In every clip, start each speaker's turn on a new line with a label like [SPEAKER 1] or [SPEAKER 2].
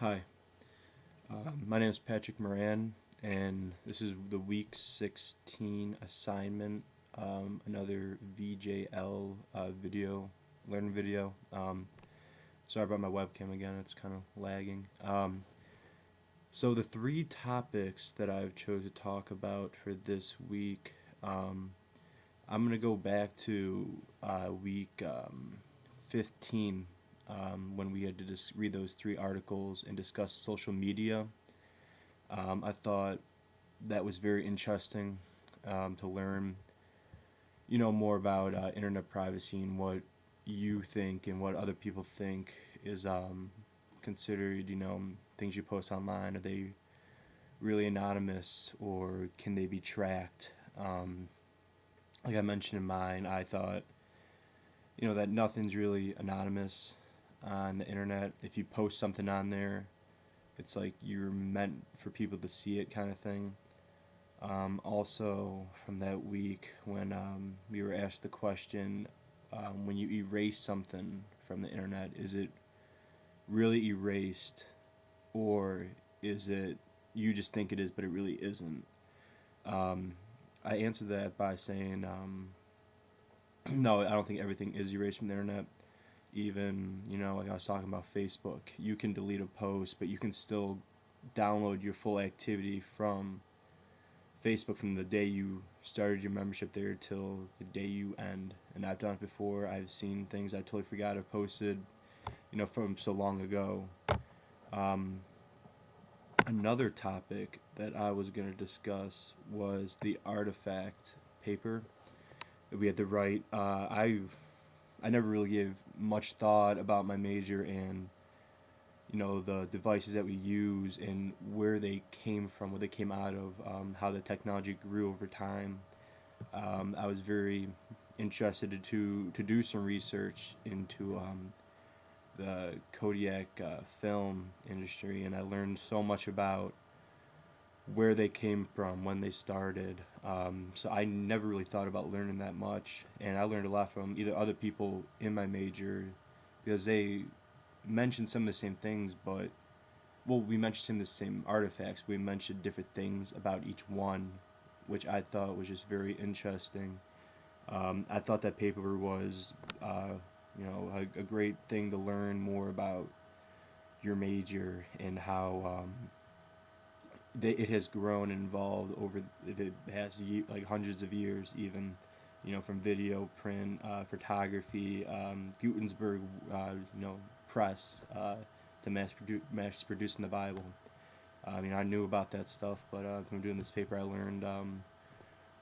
[SPEAKER 1] Hi, my name is Patrick Moran, and this is the week 16 assignment, another VJL video, learning video. Sorry about my webcam again, it's kind of lagging. So the three topics that I've chose to talk about for this week, I'm going to go back to week 15 when we had to read those three articles and discuss social media. I thought that was very interesting to learn, more about internet privacy and what you think and what other people think is considered, things you post online. Are they really anonymous or can they be tracked? Like I mentioned in mine, I thought, that nothing's really anonymous on the internet. If you post something on there, it's like you're meant for people to see it, kind of thing. Also, from that week, when we were asked the question, when you erase something from the internet, is it really erased, or is it you just think it is, but it really isn't? I answered that by saying, no, I don't think everything is erased from the internet. Even, like I was talking about Facebook, you can delete a post, but you can still download your full activity from Facebook from the day you started your membership there till the day you end. And I've done it before. I've seen things I totally forgot I posted, from so long ago. Another topic that I was going to discuss was the artifact paper that we had to write. I never really gave much thought about my major and the devices that we use and where they came from, where they came out of, how the technology grew over time. I was very interested to do some research into the Kodiak film industry, and I learned so much about where they came from, when they started. So I never really thought about learning that much, and I learned a lot from either other people in my major because they mentioned some of the same things, but we mentioned some of the same artifacts. We mentioned different things about each one, which I thought was just very interesting. I thought that paper was, a great thing to learn more about your major and how it has grown and evolved over it has like hundreds of years, even from video, print, photography, Gutenberg, press, to mass producing the Bible. I knew about that stuff, but from doing this paper, I learned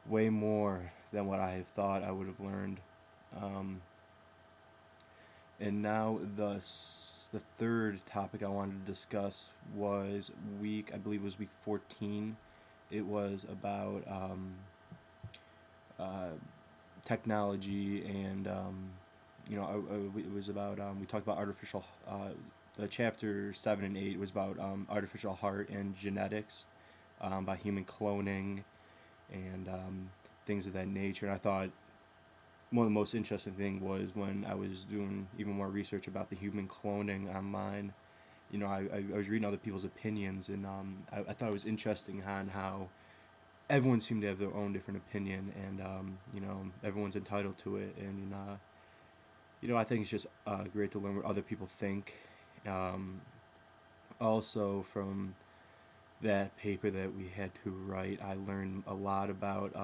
[SPEAKER 1] way more than what I thought I would have learned. And now the third topic I wanted to discuss was I believe it was week 14. It was about technology and, it was about, we talked about artificial, the chapter 7 and 8 was about artificial heart and genetics, by human cloning and things of that nature. And I thought one of the most interesting thing was when I was doing even more research about the human cloning online. I was reading other people's opinions, and I thought it was interesting on how everyone seemed to have their own different opinion, and everyone's entitled to it. And I think it's just great to learn what other people think. Also, from that paper that we had to write, I learned a lot about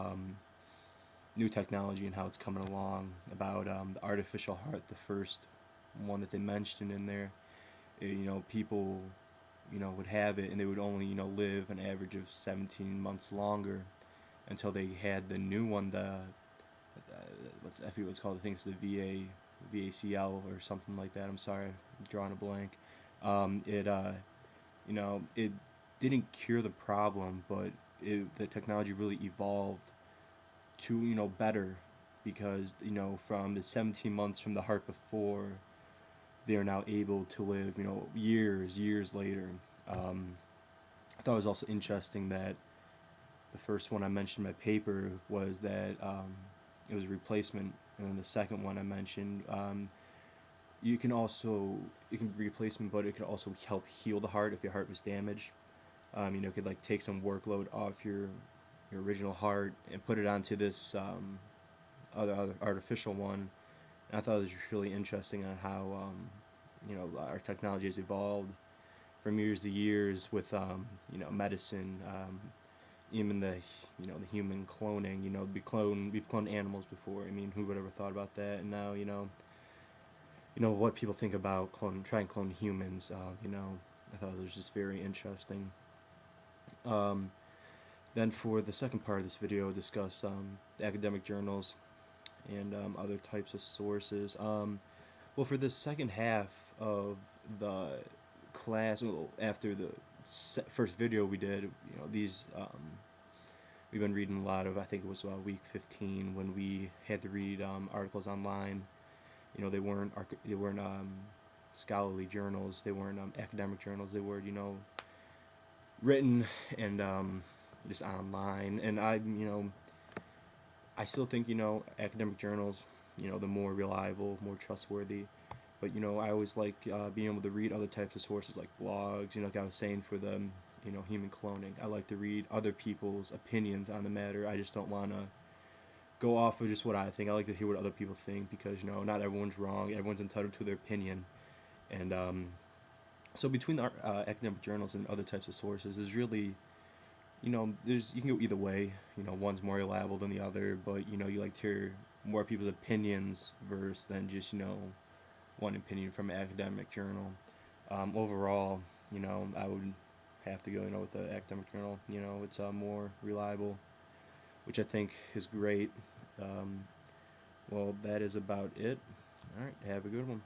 [SPEAKER 1] new technology and how it's coming along, about the artificial heart, the first one that they mentioned in there. People would have it and they would only live an average of 17 months longer until they had the new one, I forget what it's called. I think it's the VACL or something like that. I'm sorry, I'm drawing a blank. It didn't cure the problem, but the technology really evolved to better, because from the 17 months from the heart before, they are now able to live years later. I thought it was also interesting that the first one I mentioned in my paper was that it was a replacement, and then the second one I mentioned, you can also, it can be replacement, but it can also help heal the heart if your heart was damaged. It could like take some workload off your original heart and put it onto this other artificial one. And I thought it was just really interesting on how our technology has evolved from years to years with medicine, even the human cloning. We've cloned animals before. I mean, who would ever thought about that? And now what people think about try and clone humans. I thought it was just very interesting. Then for the second part of this video, I'll discuss academic journals and other types of sources. Well, for the second half of the class, well, after the first video we did, we've been reading a lot of. I think it was week 15 when we had to read articles online. They weren't scholarly journals. They weren't academic journals. They were written and just online. And I still think academic journals, the more reliable, more trustworthy. But I always like being able to read other types of sources like blogs. Like I was saying for the human cloning, I like to read other people's opinions on the matter. I just don't want to go off of just what I think. I like to hear what other people think because not everyone's wrong. Everyone's entitled to their opinion. And so between the academic journals and other types of sources, there's really you can go either way. One's more reliable than the other, but you like to hear more people's opinions versus than just one opinion from an academic journal. Overall, I would have to go with the academic journal. It's more reliable, which I think is great. Well, that is about it. All right, have a good one.